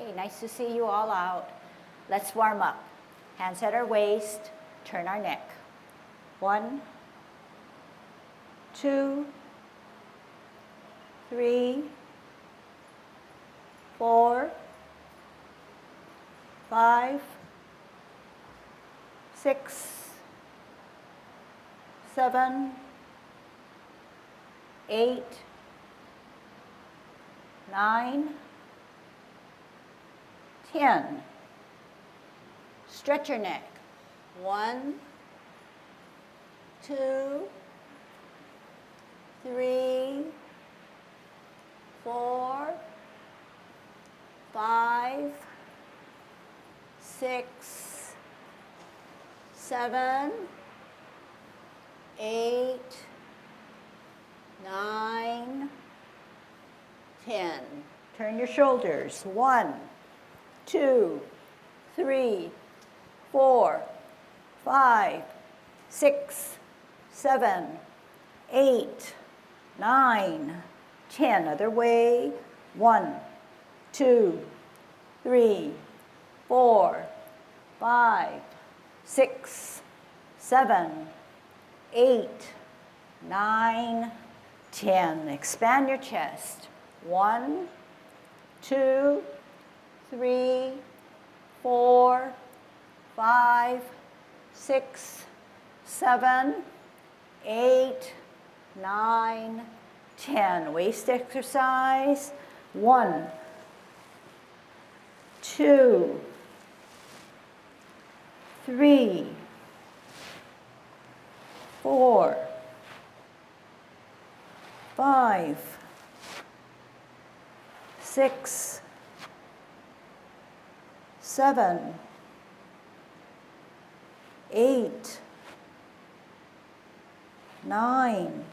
Okay, nice to see you all out. Let's warm up. Hands at our waist, turn our neck. 1, 2, 3, 4, 5, 6, 7, 8, 9, 10. Stretch your neck. 1, 2, 3, 4, 5, 6, 7, 8, 9, 10. Turn your shoulders. 1, 2, 3, 4, 5, 6, 7, 8, 9, 10. Other way. 1, 2, 3, 4, 5, 6, 7, 8, 9, 10. Expand your chest. 1, 2, 3, 4, 5, 6, 7, 8, 9, 10. Waist exercise. 1, 2, 3, 4, 5, 6, 7, 8, 9,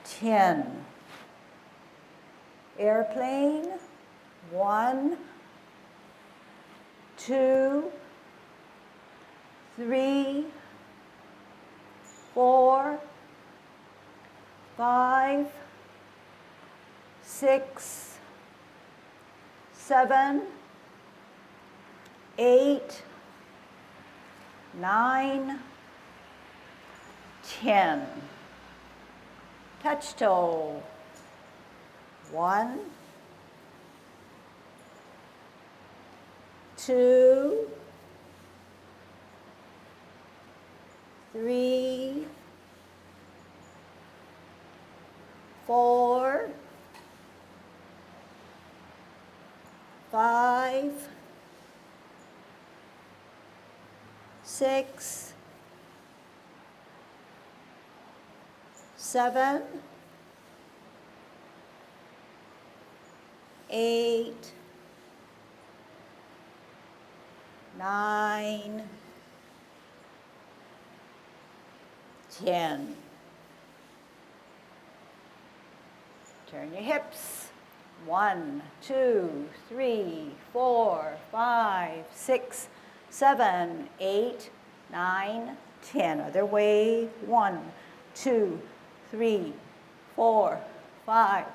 10. Airplane. 1, 2, 3, 4, 5, 6, 7, 8, 9, 10. Touch toe. 1, 2, 3, 4, 5, 6, 7, 8, 9, 10. Turn your hips. 1, 2, 3, 4, 5, 6, 7, 8, 9, 10. Other way. 1, 2, 3, 4, 5,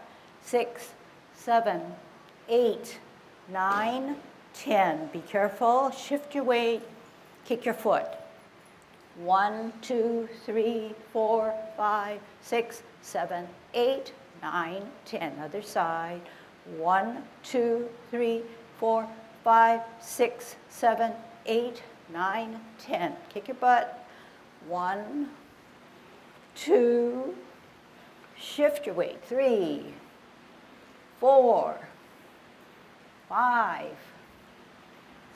6, 7, 8, 9, 10. Be careful. Shift your weight. Kick your foot. 1, 2, 3, 4, 5, 6, 7, 8, 9, 10. Other side. 1, 2, 3, 4, 5, 6, 7, 8, 9, 10. Kick your butt. 1, 2. Shift your weight. 3, 4, 5,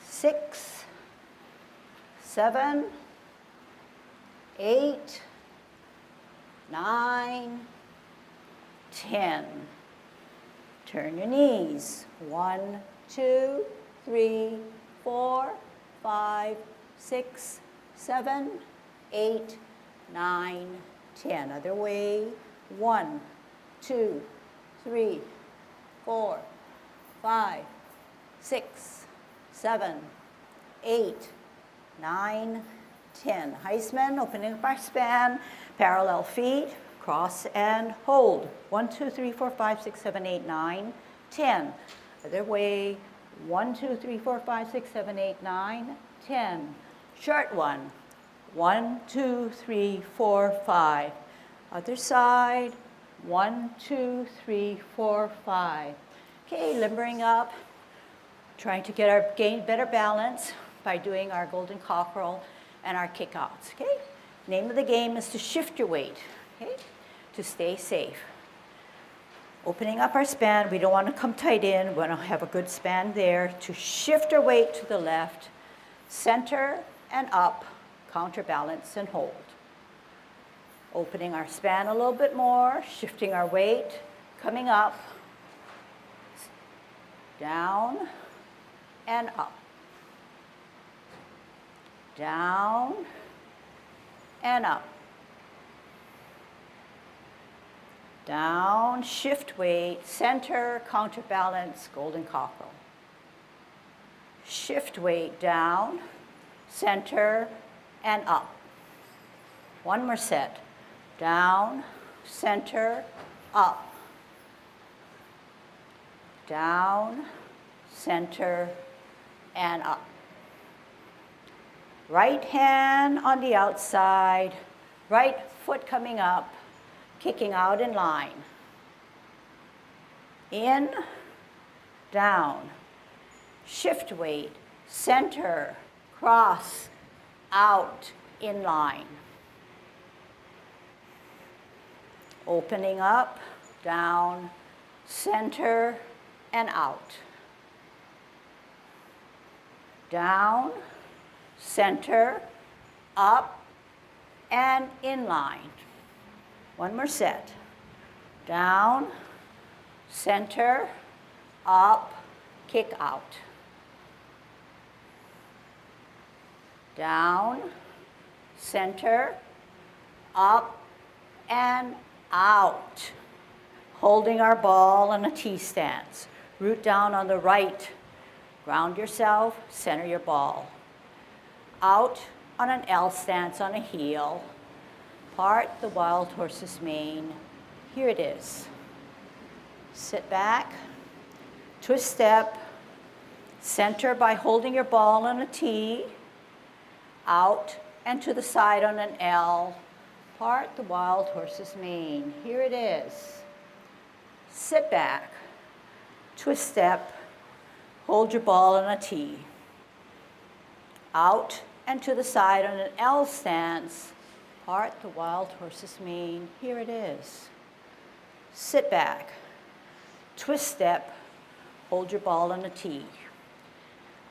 6, 7, 8, 9, 10. Turn your knees. 1, 2, 3, 4, 5, 6, 7, 8, 9, 10. Other way. 1, 2, 3, 4, 5, 6, 7, 8, 9, 10. Heisman, opening up our span, parallel feet, cross and hold. 1, 2, 3, 4, 5, 6, 7, 8, 9, 10. Other way. 1, 2, 3, 4, 5, 6, 7, 8, 9, 10. Short one. 1, 2, 3, 4, 5. Other side. 1, 2, 3, 4, 5. Okay, limbering up. Trying to get gain better balance by doing our golden cockerel and our kickouts. Okay. Name of the game is to shift your weight. Okay, to stay safe. Opening up our span, we don't want to come tight in. We want to have a good span there to shift our weight to the left, center and up, counterbalance and hold. Opening our span a little bit more, shifting our weight, coming up, down and up, down and up. Down, shift weight, center, counterbalance, golden cockerel. Shift weight down, center, and up. One more set. Down, center, up. Down, center, and up. Right hand on the outside, right foot coming up, kicking out in line. In, down, shift weight, center, cross, out, in line. Opening up, down, center, and out. Down, center, up, and in line. One more set. Down, center, up, kick out. Down, center, up, and out. Holding our ball in a T stance. Root down on the right. Ground yourself, center your ball. Out on an L stance on a heel. Part the wild horse's mane. Here it is. Sit back, twist step, center by holding your ball on a T, out and to the side on an L. Part the wild horse's mane. Here it is. Sit back, twist step, hold your ball on a T, out and to the side on an L stance. Part the wild horse's mane. Here it is. Sit back, twist step, hold your ball on a T,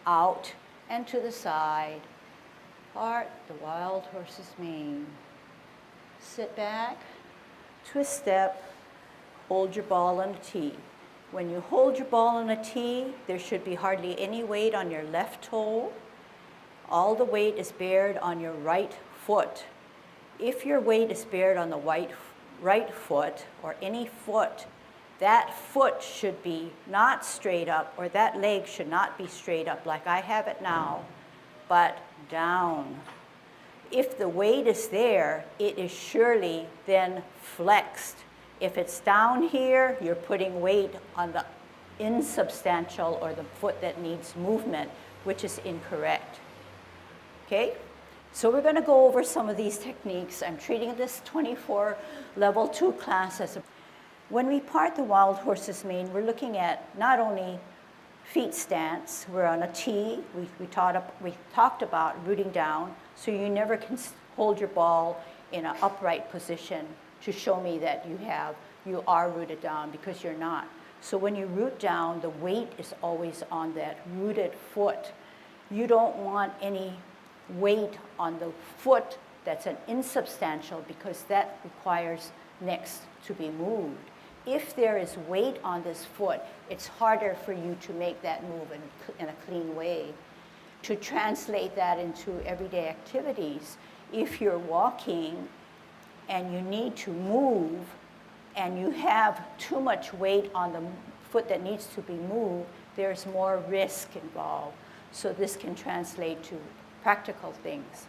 out and to the side. Part the wild horse's mane. Sit back, twist step, hold your ball on a T. When you hold your ball on a T, there should be hardly any weight on your left toe. All the weight is bared on your right foot. If your weight is bared on the right foot or any foot, that foot should be not straight up, or that leg should not be straight up like I have it now, but down. If the weight is there, it is surely then flexed. If it's down here, you're putting weight on the insubstantial or the foot that needs movement, which is incorrect. Okay? So we're going to go over some of these techniques. I'm treating this 24 level 2 class as a... When we part the wild horse's mane, we're looking at not only feet stance, we're on a T, we talked about rooting down, so you never can hold your ball in an upright position to show me that you are rooted down, because you're not. So when you root down, the weight is always on that rooted foot. You don't want any weight on the foot that's an insubstantial, because that requires next to be moved. If there is weight on this foot, it's harder for you to make that move in a clean way. To translate that into everyday activities, if you're walking and you need to move and you have too much weight on the foot that needs to be moved, there's more risk involved. So this can translate to practical things.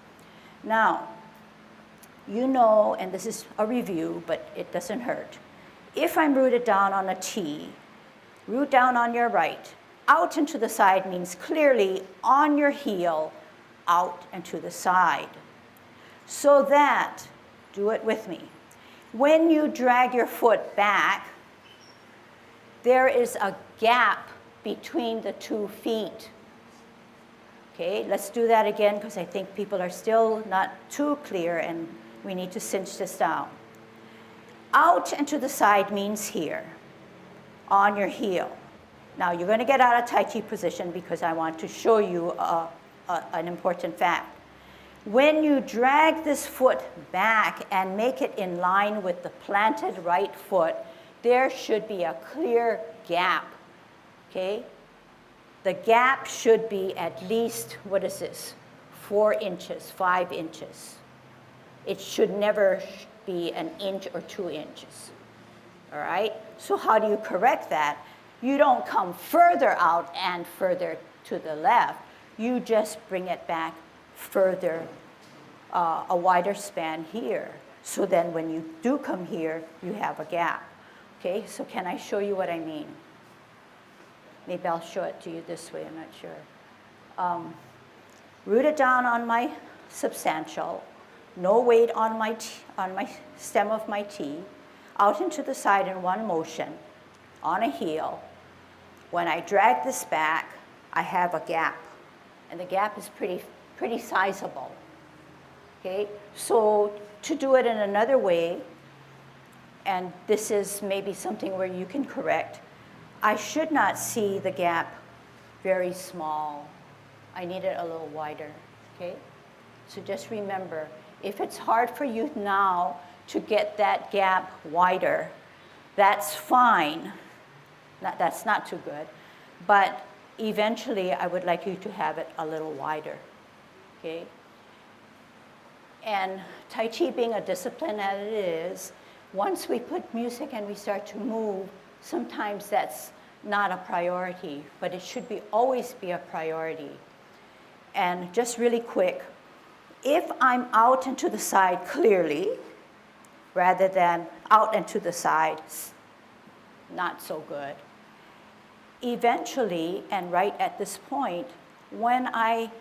Now, you know, and this is a review, but it doesn't hurt. If I'm rooted down on a T Root down on your right. Out and to the side means clearly on your heel, out and to the side. So that, do it with me, when you drag your foot back, there is a gap between the 2 feet. Okay, let's do that again because I think people are still not too clear and we need to cinch this down. Out and to the side means here, on your heel. Now you're going to get out of Tai Chi position because I want to show you an important fact. When you drag this foot back and make it in line with the planted right foot, there should be a clear gap, okay? The gap should be at least, what is this, 4 inches, 5 inches. It should never be an inch or 2 inches, all right? So how do you correct that? You don't come further out and further to the left. You just bring it back further, a wider span here. So then when you do come here, you have a gap. Okay, so can I show you what I mean? Maybe I'll show it to you this way, I'm not sure. Root it down on my substantial, no weight on my stem of my T, out into the side in one motion, on a heel. When I drag this back, I have a gap, and the gap is pretty sizable. Okay, so to do it in another way, and this is maybe something where you can correct, I should not see the gap very small. I need it a little wider, okay? So just remember, if it's hard for you now to get that gap wider, that's fine. That's not too good, but eventually I would like you to have it a little wider, okay? And Tai Chi being a discipline as it is, once we put music and we start to move, sometimes that's not a priority, but it should always be a priority. And just really quick, if I'm out and to the side clearly, rather than out and to the side, not so good. Eventually, and right at this point, when I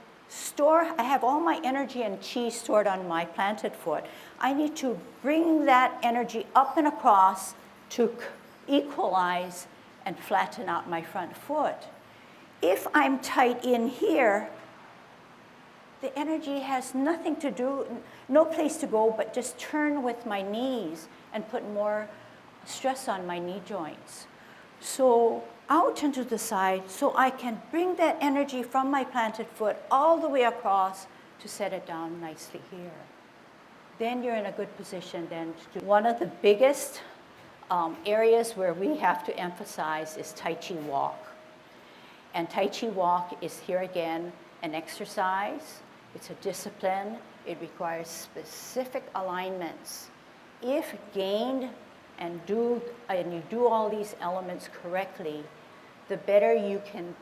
have all my energy and chi stored on my planted foot, I need to bring that energy up and across to equalize and flatten out my front foot. If I'm tight in here, the energy has nothing to do, no place to go, but just turn with my knees and put more stress on my knee joints. So out and to the side, so I can bring that energy from my planted foot all the way across to set it down nicely here. Then you're in a good position then to do. One of the biggest areas where we have to emphasize is Tai Chi Walk. And Tai Chi Walk is here again an exercise. It's a discipline. It requires specific alignments. If gained and you do all these elements correctly, the better you can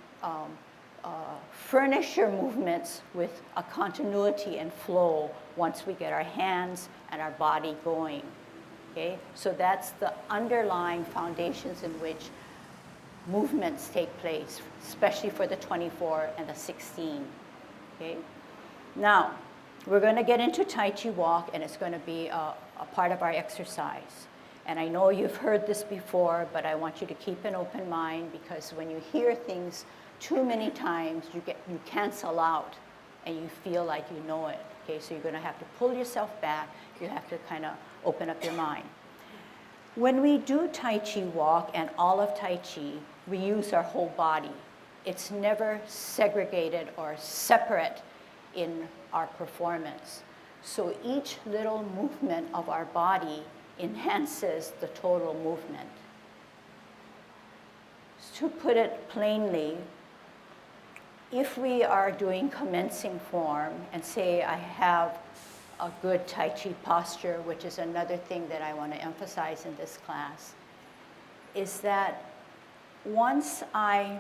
furnish your movements with a continuity and flow once we get our hands and our body going. Okay? So that's the underlying foundations in which movements take place, especially for the 24 and the 16. Okay? Now, we're going to get into Tai Chi Walk, and it's going to be a part of our exercise. And I know you've heard this before, but I want you to keep an open mind, because when you hear things too many times, you cancel out and you feel like you know it. Okay, so you're going to have to pull yourself back. You have to kind of open up your mind. When we do Tai Chi Walk and all of Tai Chi, we use our whole body. It's never segregated or separate in our performance. So each little movement of our body enhances the total movement. To put it plainly, if we are doing commencing form, and say I have a good Tai Chi posture, which is another thing that I want to emphasize in this class, is that once I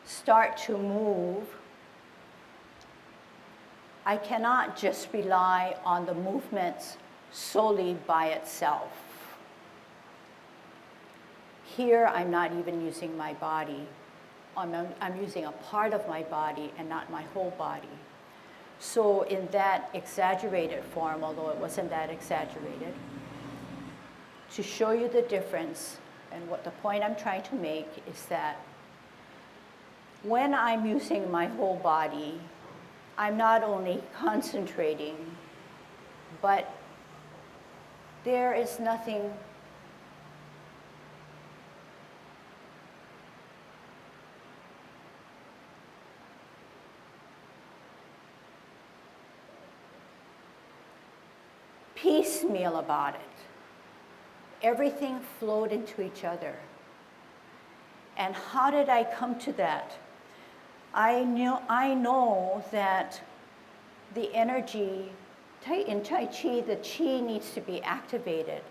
start to move, I cannot just rely on the movements solely by itself. Here, I'm not even using my body. I'm using a part of my body and not my whole body. So in that exaggerated form, although it wasn't that exaggerated, to show you the difference, and what the point I'm trying to make is that when I'm using my whole body, I'm not only concentrating, but there is nothing piecemeal about it. Everything flowed into each other. And how did I come to that? I know that the energy, in Tai Chi, the Chi needs to be activated.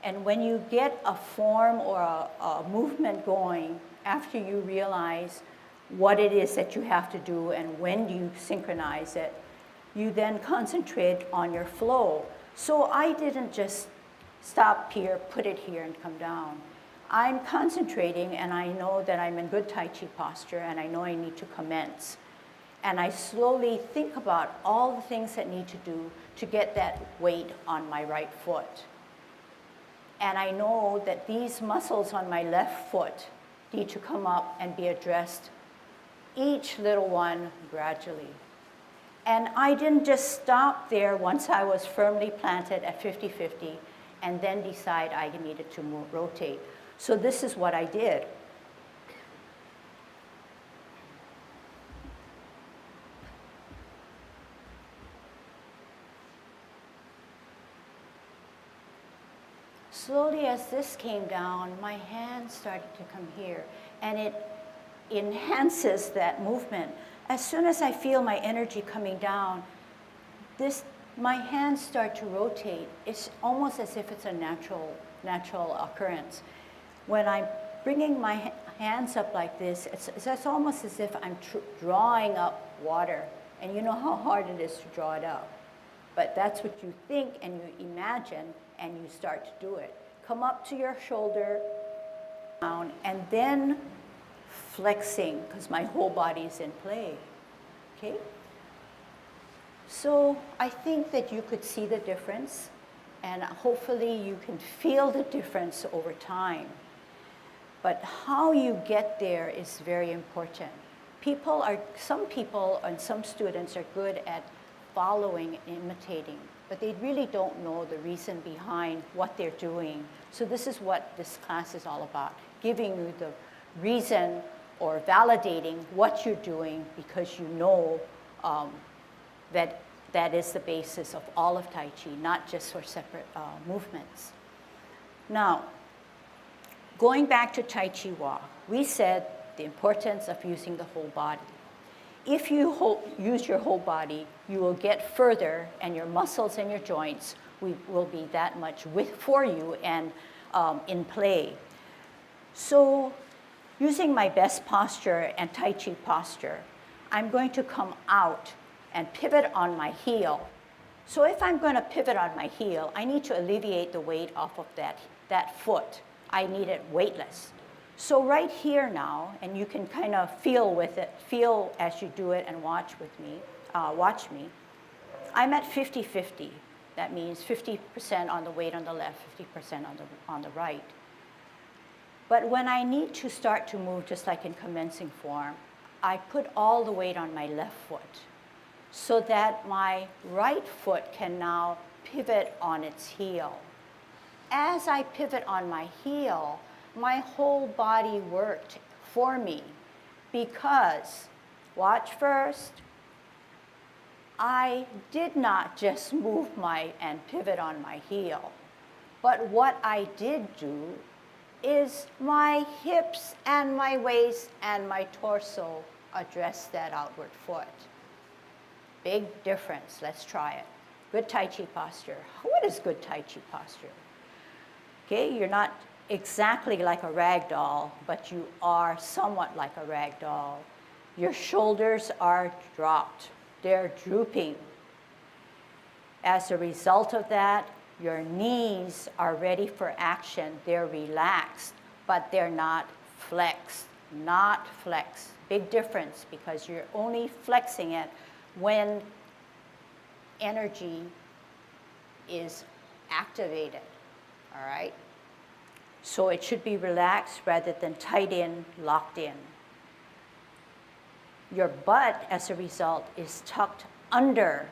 And when you get a form or a movement going, after you realize what it is that you have to do and when you synchronize it, you then concentrate on your flow. So I didn't just stop here, put it here, and come down. I'm concentrating, and I know that I'm in good Tai Chi posture, and I know I need to commence. And I slowly think about all the things that need to do to get that weight on my right foot. And I know that these muscles on my left foot need to come up and be addressed, each little one gradually. And I didn't just stop there once I was firmly planted at 50-50 and then decide I needed to rotate. So this is what I did. Slowly as this came down, my hand started to come here, and it enhances that movement. As soon as I feel my energy coming down, my hands start to rotate. It's almost as if it's a natural occurrence. When I'm bringing my hands up like this, it's almost as if I'm drawing up water. And you know how hard it is to draw it up. But that's what you think and you imagine, and you start to do it. Come up to your shoulder, down, and then flexing, because my whole body is in play, okay? So I think that you could see the difference, and hopefully you can feel the difference over time. But how you get there is very important. Some people and some students are good at following and imitating, but they really don't know the reason behind what they're doing. So this is what this class is all about, giving you the reason or validating what you're doing, because you know that is the basis of all of Tai Chi, not just for separate movements. Now, going back to Tai Chi Walk, we said the importance of using the whole body. If you use your whole body, you will get further, and your muscles and your joints will be that much for you and in play. So using my best posture and Tai Chi posture, I'm going to come out and pivot on my heel. So if I'm going to pivot on my heel, I need to alleviate the weight off of that foot. I need it weightless. So right here now, and you can kind of feel as you do it and watch me, I'm at 50-50. That means 50% on the weight on the left, 50% on the right. But when I need to start to move, just like in commencing form, I put all the weight on my left foot so that my right foot can now pivot on its heel. As I pivot on my heel, my whole body worked for me, because, watch first, I did not just move and pivot on my heel, but what I did do is my hips and my waist and my torso address that outward foot. Big difference. Let's try it. Good Tai Chi posture. What is good Tai Chi posture? Okay, you're not exactly like a rag doll, but you are somewhat like a rag doll. Your shoulders are dropped. They're drooping. As a result of that, your knees are ready for action. They're relaxed. but they're not flexed. Not flexed. Big difference, because you're only flexing it when energy is activated, all right? So it should be relaxed rather than tight in, locked in. Your butt, as a result, is tucked under,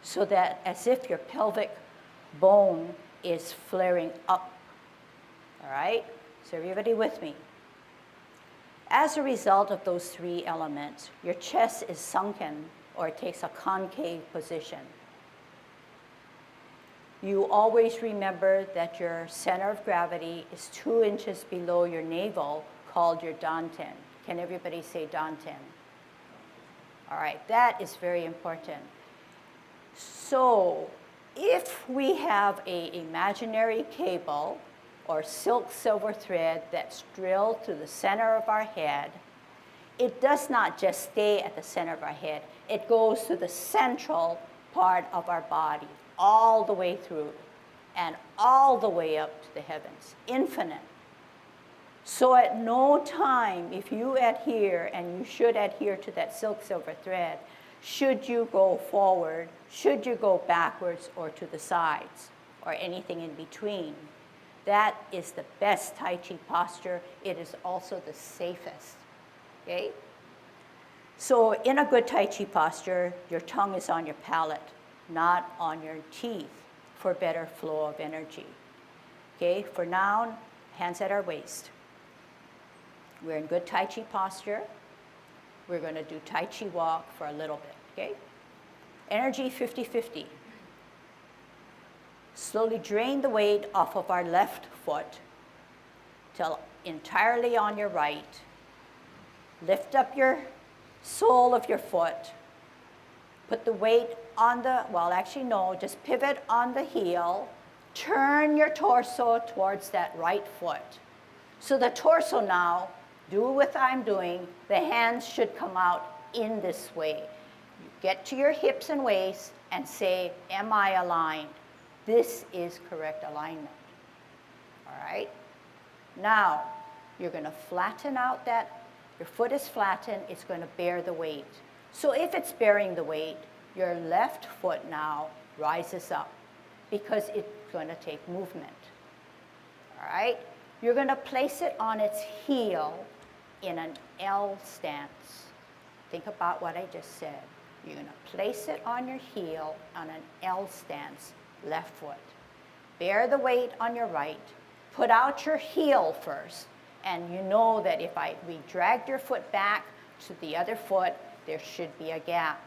so that as if your pelvic bone is flaring up, all right? So everybody with me? As a result of those three elements, your chest is sunken, or it takes a concave position. You always remember that your center of gravity is 2 inches below your navel, called your dantian. Can everybody say dantian? All right, that is very important. So if we have an imaginary cable or silk silver thread that's drilled to the center of our head, it does not just stay at the center of our head. It goes to the central part of our body, all the way through, and all the way up to the heavens, infinite. So at no time, if you adhere, and you should adhere to that silk silver thread, should you go forward, should you go backwards or to the sides, or anything in between. That is the best Tai Chi posture. It is also the safest, okay? So in a good Tai Chi posture, your tongue is on your palate, not on your teeth, for better flow of energy. Okay, for now, hands at our waist. We're in good Tai Chi posture. We're going to do Tai Chi Walk for a little bit, okay? Energy 50-50. Slowly drain the weight off of our left foot till entirely on your right. Lift up your sole of your foot. Put the weight on the, well, actually no, just pivot on the heel. Turn your torso towards that right foot. So the torso now, do what I'm doing. The hands should come out in this way. You get to your hips and waist and say, am I aligned? This is correct alignment. All right? Now, you're going to flatten out that, your foot is flattened, it's going to bear the weight. So if it's bearing the weight, your left foot now rises up, because it's going to take movement. All right? You're going to place it on its heel in an L stance. Think about what I just said. You're going to place it on your heel on an L stance, left foot. Bear the weight on your right. Put out your heel first. And you know that if we dragged your foot back to the other foot, there should be a gap.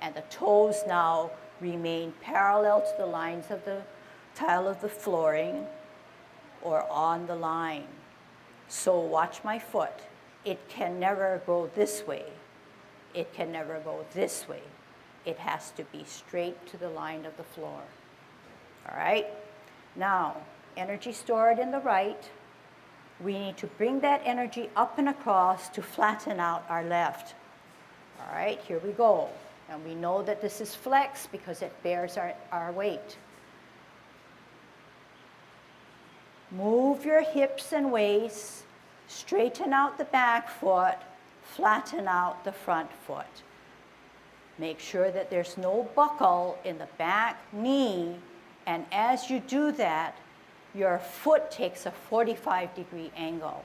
And the toes now remain parallel to the lines of the tile of the flooring, or on the line. So watch my foot. It can never go this way. It can never go this way. It has to be straight to the line of the floor. All right? Now, energy stored in the right. We need to bring that energy up and across to flatten out our left. All right, here we go. And we know that this is flex because it bears our weight. Move your hips and waist, straighten out the back foot, flatten out the front foot. Make sure that there's no buckle in the back knee, and as you do that, your foot takes a 45-degree angle.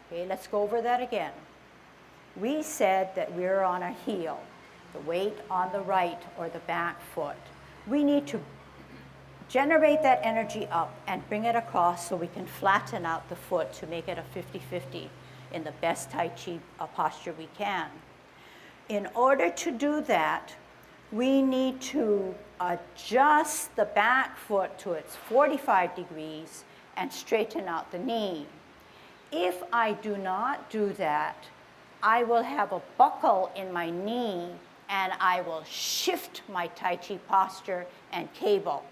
Okay, let's go over that again. We said that we're on our heel, the weight on the right or the back foot. We need to generate that energy up and bring it across so we can flatten out the foot to make it a 50-50 in the best Tai Chi posture we can. In order to do that, we need to adjust the back foot to its 45 degrees and straighten out the knee. If I do not do that, I will have a buckle in my knee and I will shift my Tai Chi posture and cable.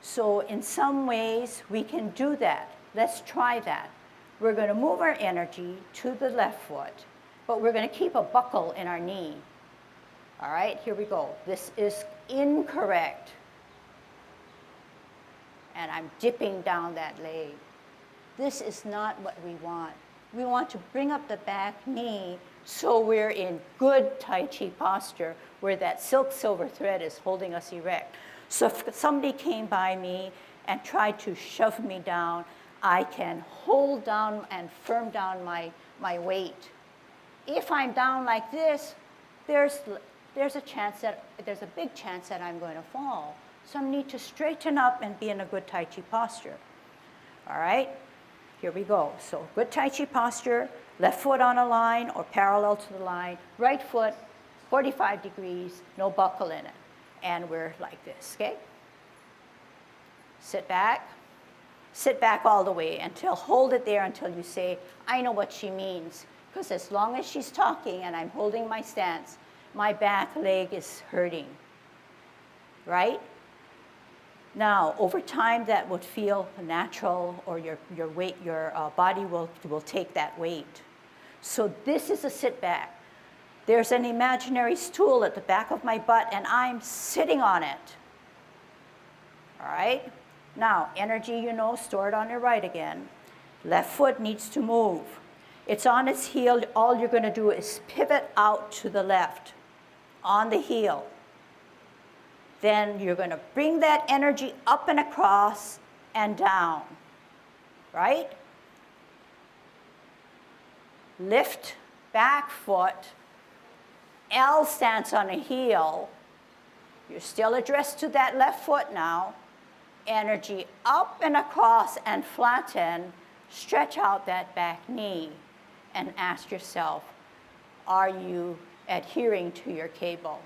So in some ways, we can do that. Let's try that. We're going to move our energy to the left foot, but we're going to keep a buckle in our knee. All right, here we go. This is incorrect. and I'm dipping down that leg. This is not what we want. We want to bring up the back knee so we're in good Tai Chi posture where that silk silver thread is holding us erect. So if somebody came by me and tried to shove me down, I can hold down and firm down my weight. If I'm down like this, there's a big chance that I'm going to fall. So I need to straighten up and be in a good Tai Chi posture. All right? Here we go. So good Tai Chi posture, left foot on a line or parallel to the line, right foot 45 degrees, no buckle in it. And we're like this, okay? Sit back all the way hold it there until you say, I know what she means. Because as long as she's talking and I'm holding my stance, my back leg is hurting, right? Now, over time, that would feel natural, or your weight, your body will take that weight. So this is a sit back. There's an imaginary stool at the back of my butt, and I'm sitting on it. All right? Now, energy, stored on your right again. Left foot needs to move. It's on its heel. All you're going to do is pivot out to the left on the heel. Then you're going to bring that energy up and across and down, right? Lift back foot, L stance on a heel. You're still addressed to that left foot now. Energy up and across and flatten. Stretch out that back knee and ask yourself, are you adhering to your cable?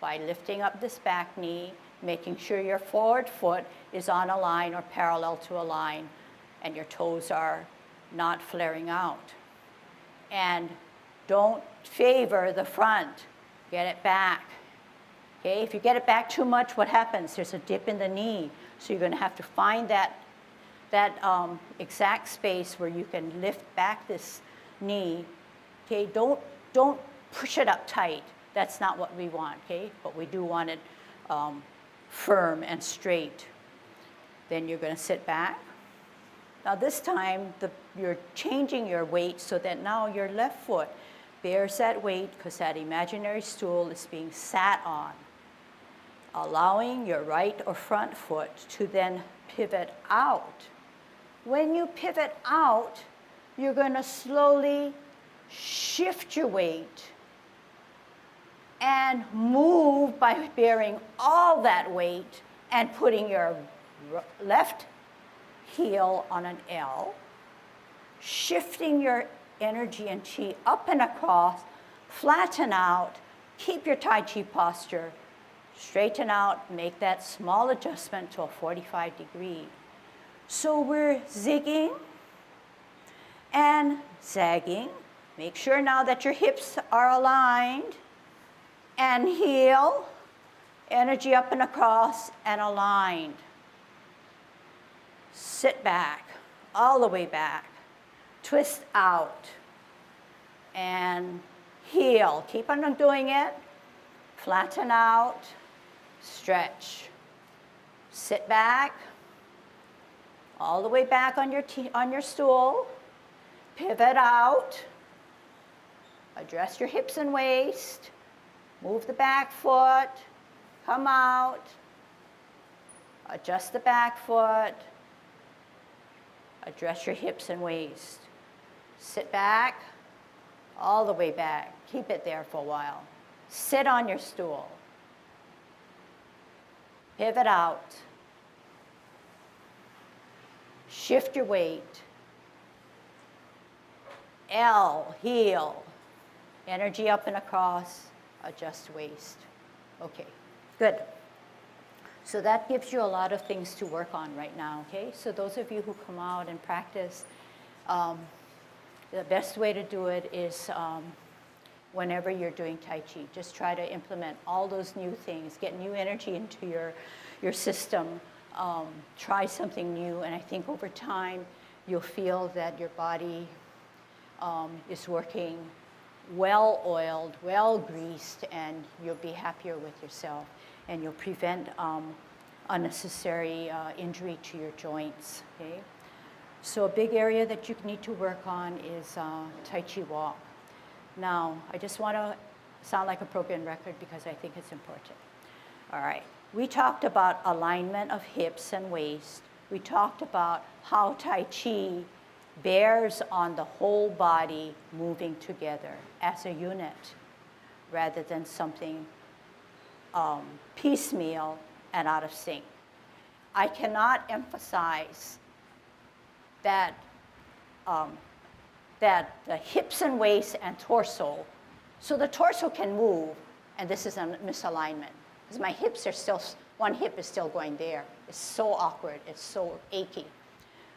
By lifting up this back knee, making sure your forward foot is on a line or parallel to a line, and your toes are not flaring out. And don't favor the front. Get it back. Okay? If you get it back too much, what happens? There's a dip in the knee. So you're going to have to find that exact space where you can lift back this knee. Okay? Don't push it up tight. That's not what we want, okay? But we do want it firm and straight. Then you're going to sit back. Now this time, you're changing your weight so that now your left foot bears that weight because that imaginary stool is being sat on, allowing your right or front foot to then pivot out. When you pivot out, you're going to slowly shift your weight and move by bearing all that weight and putting your left heel on an L, shifting your energy and chi up and across, flatten out, keep your Tai Chi posture, straighten out, make that small adjustment to a 45 degree. So we're zigging and zagging. Make sure now that your hips are aligned. And heel, energy up and across and aligned. Sit back, all the way back. Twist out and heel. Keep on doing it. Flatten out, stretch. Sit back, all the way back on your stool. Pivot out. Address your hips and waist. Move the back foot, come out, adjust the back foot, address your hips and waist. Sit back, all the way back. Keep it there for a while. Sit on your stool. Pivot out. Shift your weight. L, heel, energy up and across. Adjust waist. Okay, good. So that gives you a lot of things to work on right now, okay? So those of you who come out and practice, the best way to do it is whenever you're doing Tai Chi. Just try to implement all those new things, get new energy into your system, try something new, and I think over time you'll feel that your body is working well-oiled, well-greased, and you'll be happier with yourself. And you'll prevent unnecessary injury to your joints. Okay? So a big area that you need to work on is Tai Chi Walk. Now, I just want to sound like a broken record because I think it's important. All right. We talked about alignment of hips and waist. We talked about how Tai Chi bears on the whole body moving together as a unit rather than something piecemeal and out of sync. I cannot emphasize that, that the hips and waist and torso, so the torso can move, and this is a misalignment, because my hips are still, one hip is still going there. It's so awkward, it's so achy.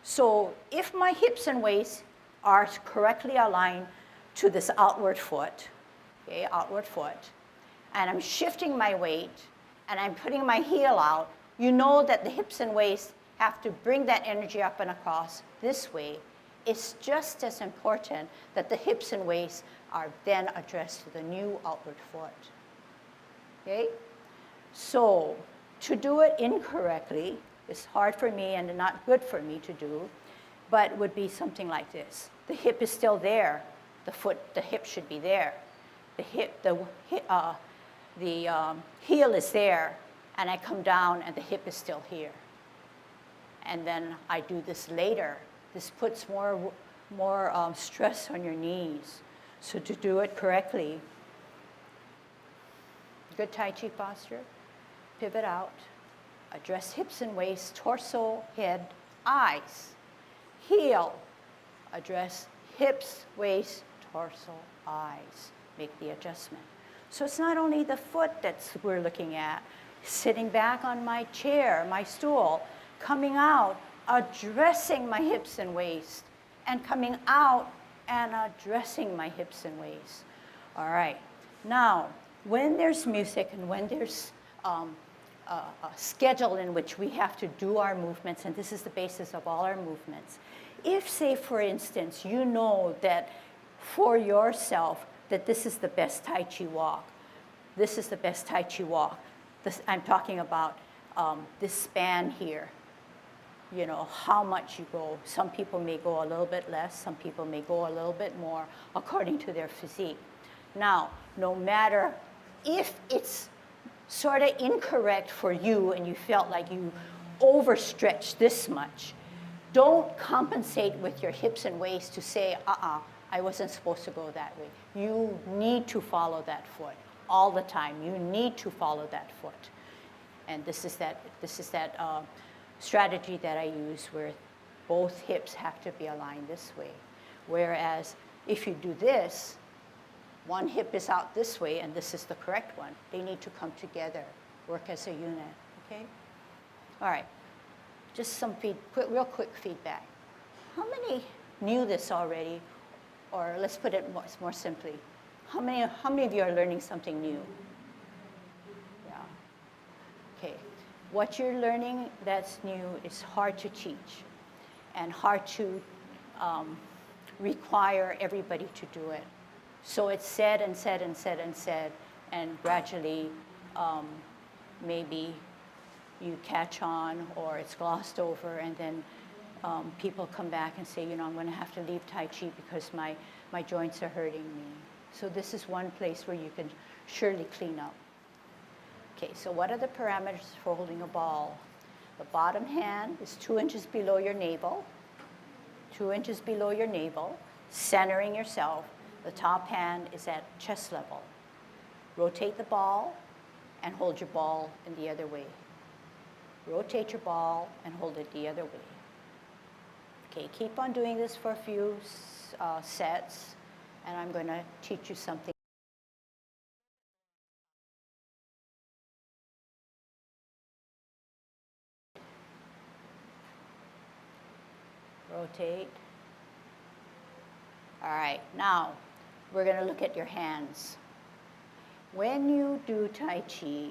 So if my hips and waist are correctly aligned to this outward foot, okay, outward foot, and I'm shifting my weight, and I'm putting my heel out, you know that the hips and waist have to bring that energy up and across this way. It's just as important that the hips and waist are then addressed to the new outward foot. Okay? So to do it incorrectly is hard for me and not good for me to do, but would be something like this. The hip is still there. The hip should be there. The heel is there, and I come down and the hip is still here. And then I do this later. This puts more stress on your knees. So to do it correctly, good Tai Chi posture, pivot out, address hips and waist, torso, head, eyes. Heel, address hips, waist, torso, eyes. Make the adjustment. So it's not only the foot that we're looking at, sitting back on my chair, my stool, coming out, addressing my hips and waist, and coming out and addressing my hips and waist. All right. Now, when there's music and when there's a schedule in which we have to do our movements, and this is the basis of all our movements, if, say, for instance, you know that for yourself that this is the best Tai Chi walk, this is the best Tai Chi walk, I'm talking about this span here, you know, how much you go. Some people may go a little bit less, some people may go a little bit more according to their physique. Now, no matter if it's sort of incorrect for you and you felt like you overstretched this much, don't compensate with your hips and waist to say, I wasn't supposed to go that way. You need to follow that foot all the time. You need to follow that foot. And this is that strategy that I use where both hips have to be aligned this way. Whereas if you do this, one hip is out this way and this is the correct one. They need to come together, work as a unit, okay? All right, just some real quick feedback. How many knew this already? Or let's put it more simply. How many of you are learning something new? Yeah. Okay. What you're learning that's new is hard to teach and hard to require everybody to do it. So it's said and said and said and said, and gradually maybe you catch on or it's glossed over, and then people come back and say, you know, I'm going to have to leave Tai Chi because my joints are hurting me. So this is one place where you can surely clean up. Okay, so what are the parameters for holding a ball? The bottom hand is 2 inches below your navel, 2 inches below your navel, centering yourself. The top hand is at chest level. Rotate the ball and hold your ball in the other way. Rotate your ball and hold it the other way. Okay, keep on doing this for a few sets, and I'm going to teach you something. Rotate. All right, now we're going to look at your hands. When you do Tai Chi,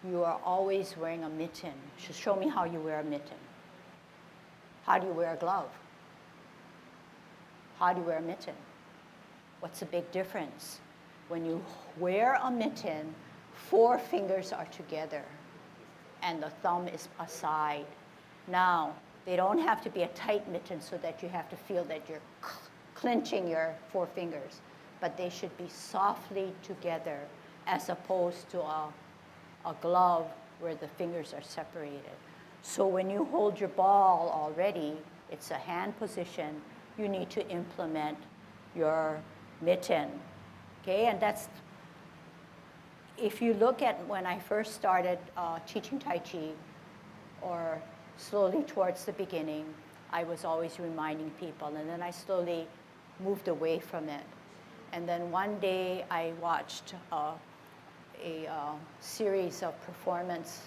you are always wearing a mitten. Just show me how you wear a mitten. How do you wear a glove? How do you wear a mitten? What's the big difference? When you wear a mitten, 4 fingers are together and the thumb is aside. Now, they don't have to be a tight mitten so that you have to feel that you're clenching your four fingers, but they should be softly together as opposed to a glove where the fingers are separated. So when you hold your ball already, it's a hand position, you need to implement your mitten, okay? And that's, if you look at when I first started teaching Tai Chi, or slowly towards the beginning, I was always reminding people, and then I slowly moved away from it. And then one day I watched a series of performance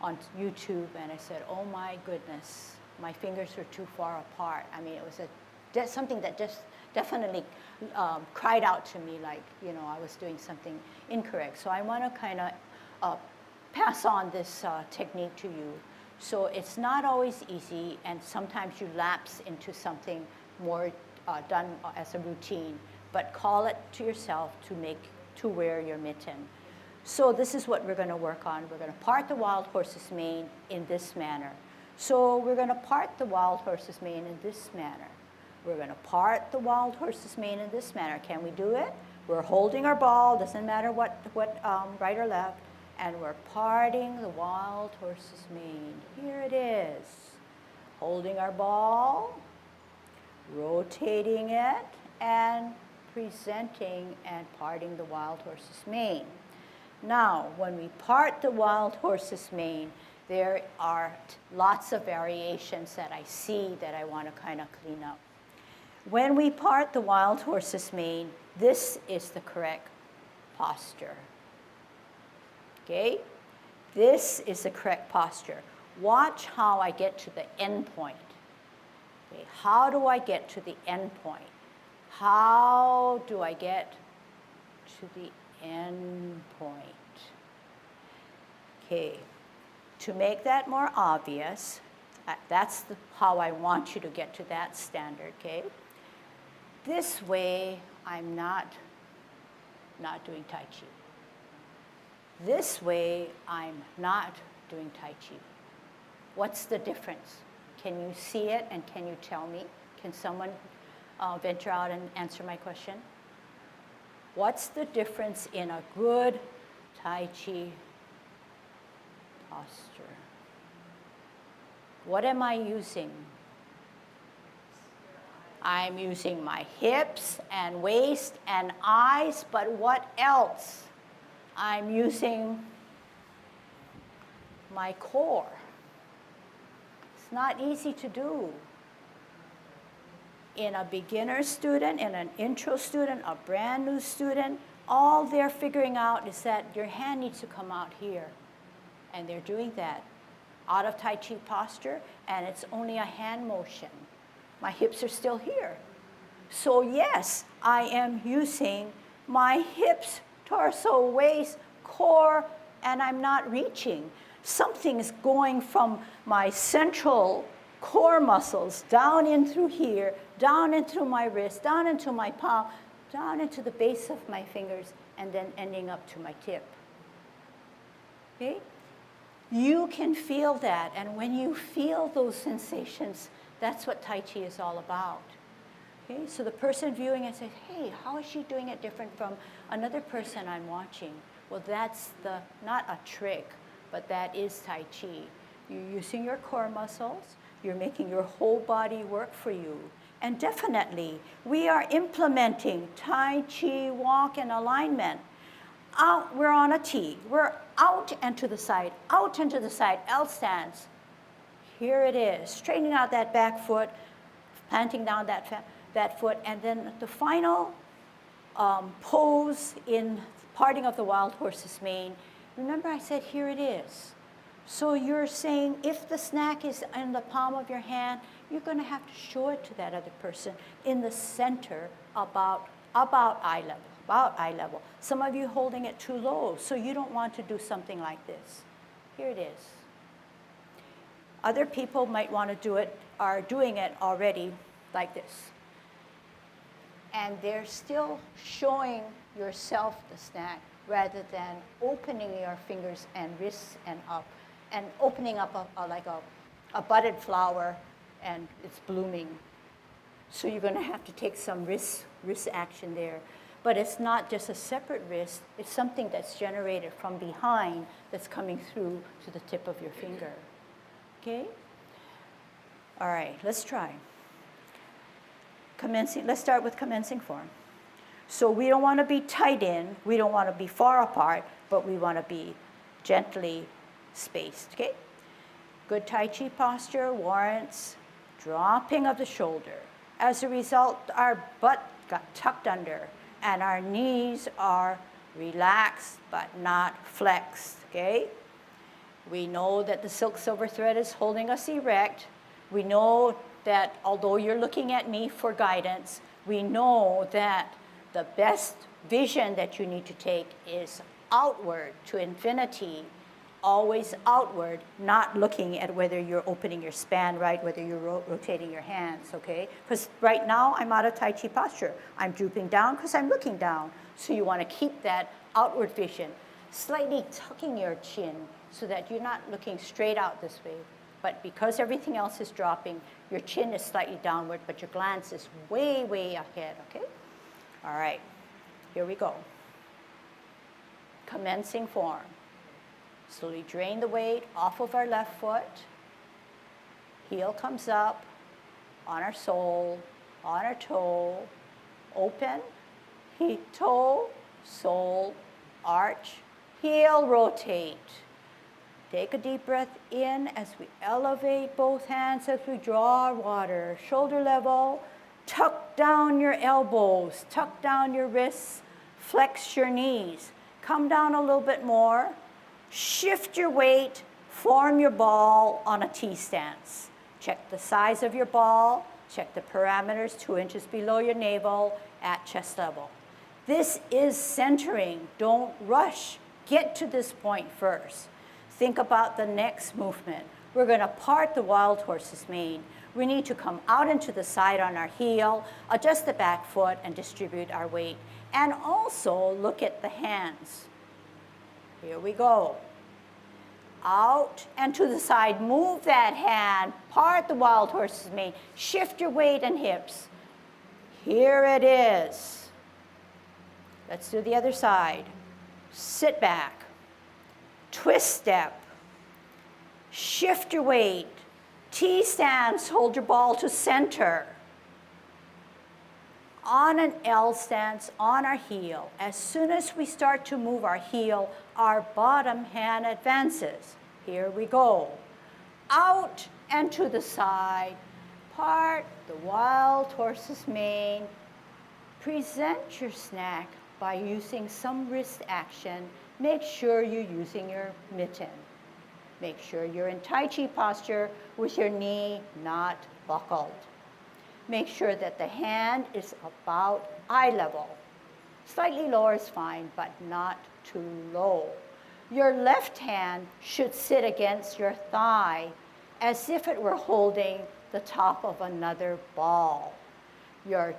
on YouTube, and I said, oh my goodness, my fingers were too far apart. I mean, it was something that just definitely cried out to me, like, you know, I was doing something incorrect. So I want to kind of pass on this technique to you. So it's not always easy, and sometimes you lapse into something more done as a routine, but call it to yourself to wear your mitten. So this is what we're going to work on. We're going to part the wild horse's mane in this manner. So we're going to part the wild horse's mane in this manner. We're going to part the wild horse's mane in this manner. Can we do it? We're holding our ball, doesn't matter what right or left, and we're parting the wild horse's mane. Here it is. Holding our ball, rotating it, and presenting and parting the wild horse's mane. Now, when we part the wild horse's mane, there are lots of variations that I see that I want to kind of clean up. When we part the wild horse's mane, this is the correct posture. Okay? This is the correct posture. Watch how I get to the end point. Okay, how do I get to the end point? How do I get to the end point? Okay, to make that more obvious, that's how I want you to get to that standard, okay? This way, I'm not doing Tai Chi. This way, I'm not doing Tai Chi. What's the difference? Can you see it, and can you tell me? Can someone venture out and answer my question? What's the difference in a good Tai Chi posture? What am I using? I'm using my hips and waist and eyes, but what else? I'm using my core. It's not easy to do. In a beginner student, in an intro student, a brand new student, all they're figuring out is that your hand needs to come out here. And they're doing that out of Tai Chi posture, and it's only a hand motion. My hips are still here. So yes, I am using my hips, torso, waist, core, and I'm not reaching. Something is going from my central core muscles down in through here, down into my wrist, down into my palm, down into the base of my fingers, and then ending up to my tip. Okay? You can feel that, and when you feel those sensations, that's what Tai Chi is all about. Okay? So the person viewing it says, hey, how is she doing it different from another person I'm watching? Well, that's not a trick, but that is Tai Chi. You're using your core muscles, you're making your whole body work for you. And definitely, we are implementing Tai Chi walk and alignment. Out, we're on a T. We're out and to the side, L stance. Here it is, straightening out that back foot, planting down that foot, and then the final pose in parting of the wild horse's mane. Remember I said, here it is. So you're saying if the snack is in the palm of your hand, you're going to have to show it to that other person in the center about eye level. Some of you holding it too low, so you don't want to do something like this. Here it is. Other people might want to do it, are doing it already like this. And they're still showing yourself the snack rather than opening your fingers and wrists and up and opening up like a budded flower, and it's blooming. So you're going to have to take some wrist action there. But it's not just a separate wrist, it's something that's generated from behind that's coming through to the tip of your finger. Okay? All right, let's try. Let's start with commencing form. So we don't want to be tight in, we don't want to be far apart, but we want to be gently spaced, okay? Good Tai Chi posture warrants dropping of the shoulder. As a result, our butt got tucked under and our knees are relaxed but not flexed, okay? We know that the silk silver thread is holding us erect. We know that although you're looking at me for guidance, we know that the best vision that you need to take is outward to infinity, always outward, not looking at whether you're opening your span right, whether you're rotating your hands, okay? Because right now I'm out of Tai Chi posture. I'm drooping down because I'm looking down. So you want to keep that outward vision, slightly tucking your chin so that you're not looking straight out this way. But because everything else is dropping, your chin is slightly downward, but your glance is way, way ahead, okay? All right, here we go. Commencing form. Slowly drain the weight off of our left foot. Heel comes up on our sole, on our toe. Open, toe, sole, arch, heel, rotate. Take a deep breath in as we elevate both hands as we draw our water. Shoulder level, tuck down your elbows, tuck down your wrists, flex your knees. Come down a little bit more. Shift your weight, form your ball on a T stance. Check the size of your ball, check the parameters 2 inches below your navel at chest level. This is centering. Don't rush. Get to this point first. Think about the next movement. We're going to part the wild horse's mane. We need to come out into the side on our heel, adjust the back foot, and distribute our weight. And also look at the hands. Here we go. Out and to the side. Move that hand. Part the wild horse's mane. Shift your weight and hips. Here it is. Let's do the other side. Sit back. Twist step. Shift your weight. T stance, hold your ball to center. On an L stance, on our heel. As soon as we start to move our heel, our bottom hand advances. Here we go. Out and to the side. Part the wild horse's mane. Present your snack by using some wrist action. Make sure you're using your mitten. Make sure you're in Tai Chi posture with your knee not buckled. Make sure that the hand is about eye level. Slightly lower is fine, but not too low. Your left hand should sit against your thigh as if it were holding the top of another ball. Your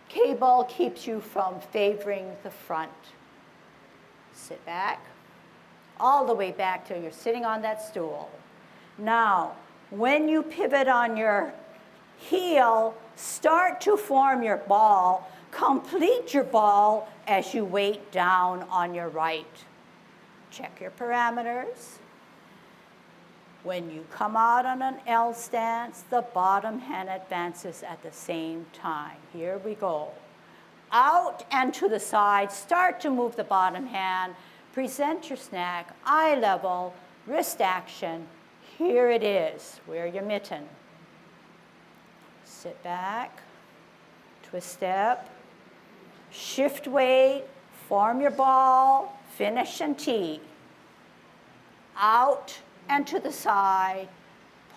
K-ball keeps you from favoring the front. Sit back, all the way back till you're sitting on that stool. Now, when you pivot on your heel, start to form your ball. Complete your ball as you weight down on your right. Check your parameters. When you come out on an L stance, the bottom hand advances at the same time. Here we go. Out and to the side, start to move the bottom hand. Present your snack, eye level, wrist action. Here it is. Wear your mitten. Sit back, twist step, shift weight, form your ball, finish and tee. Out and to the side,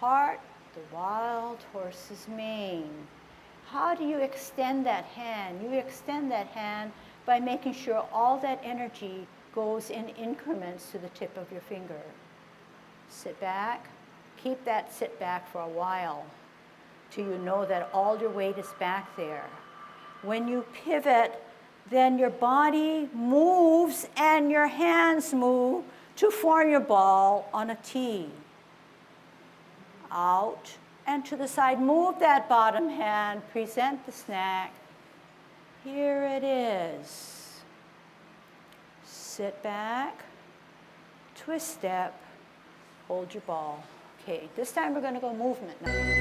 part the wild horse's mane. How do you extend that hand? You extend that hand by making sure all that energy goes in increments to the tip of your finger. Sit back. Keep that sit back for a while till you know that all your weight is back there. When you pivot, then your body moves and your hands move to form your ball on a T. Out and to the side. Move that bottom hand. Present the snack. Here it is. Sit back. Twist step. Hold your ball. Okay, this time we're going to go movement now.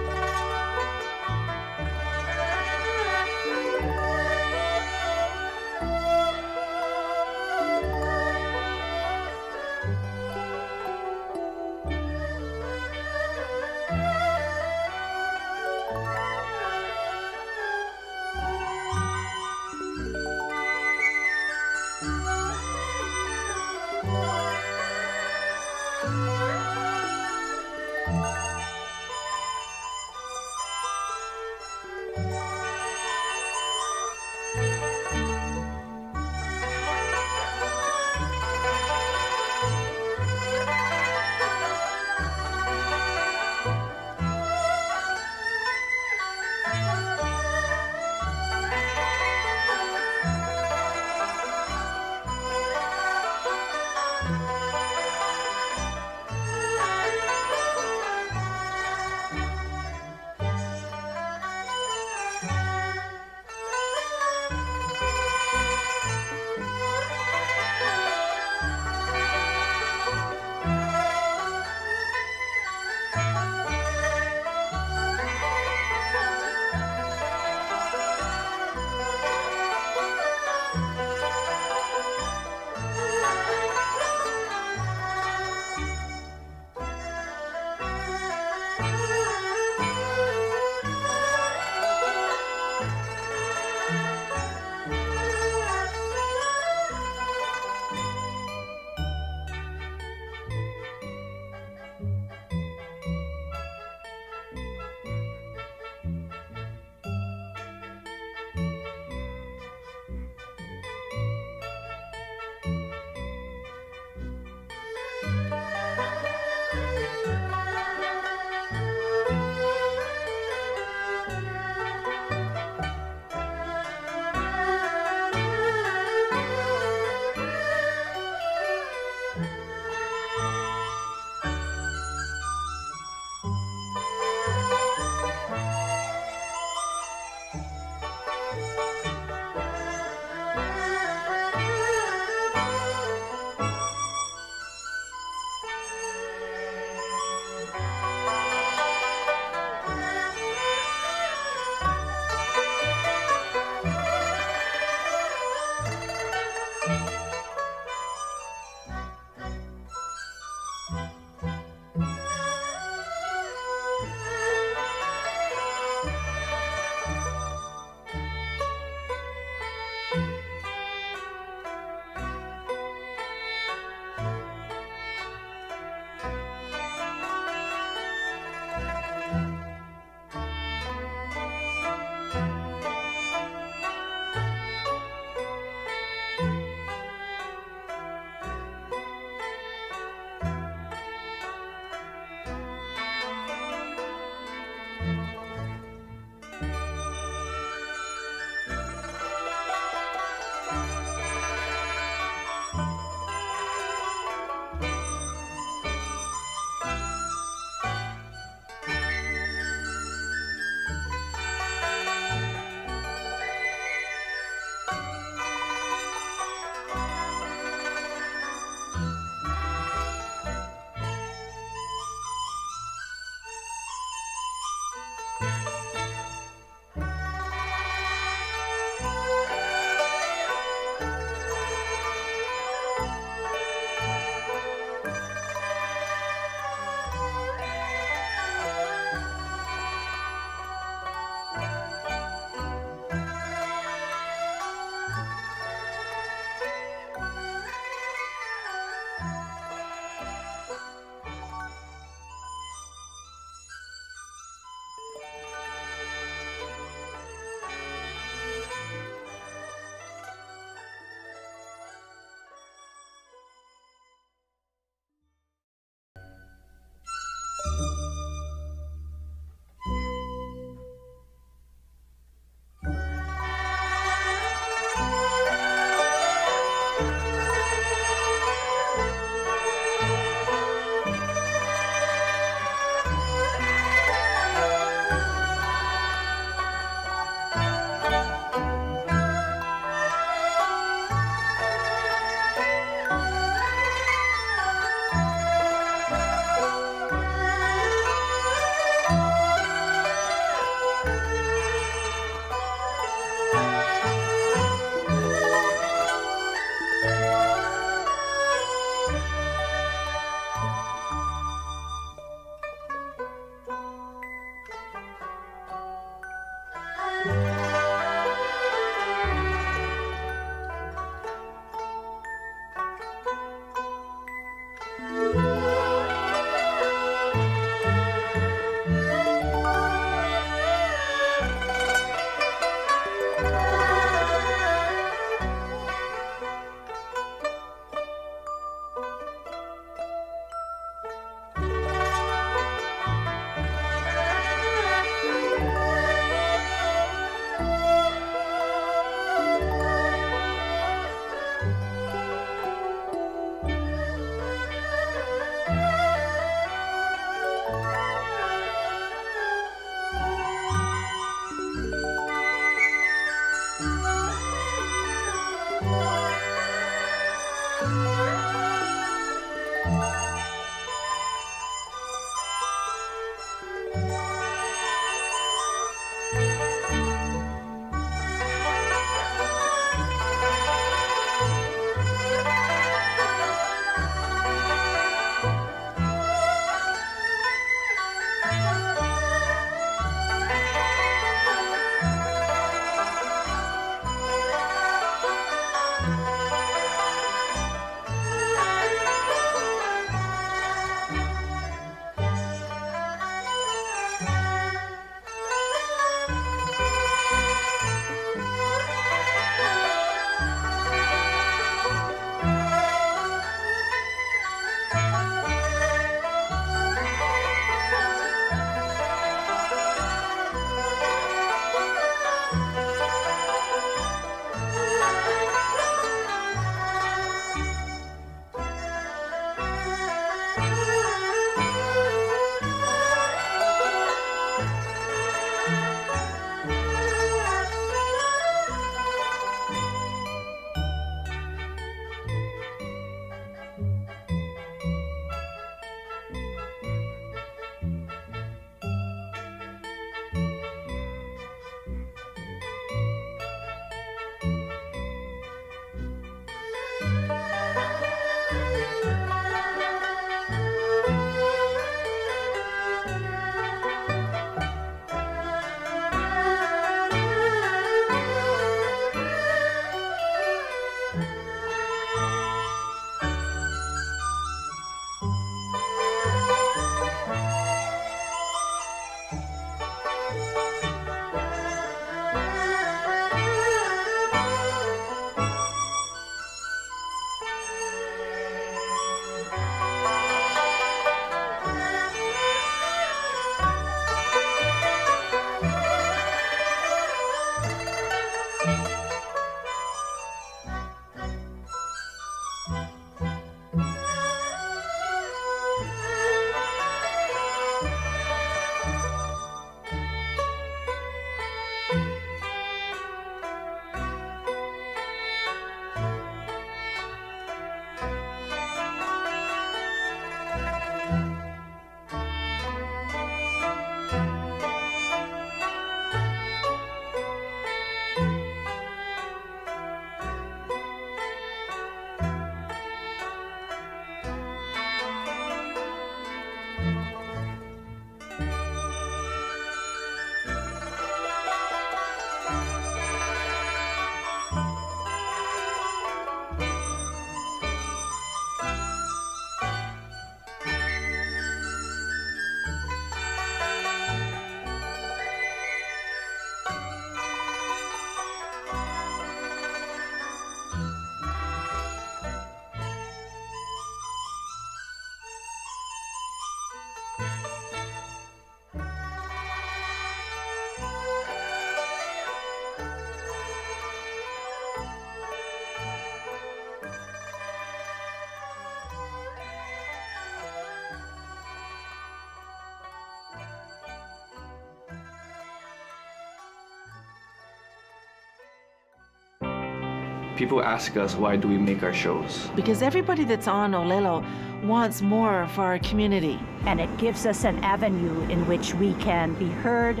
People ask us, why do we make our shows? Because everybody that's on Olelo wants more for our community. And it gives us an avenue in which we can be heard.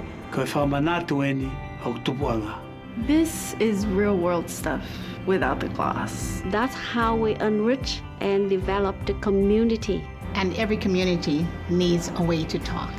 This is real world stuff without the gloss. That's how we enrich and develop the community. And every community needs a way to talk.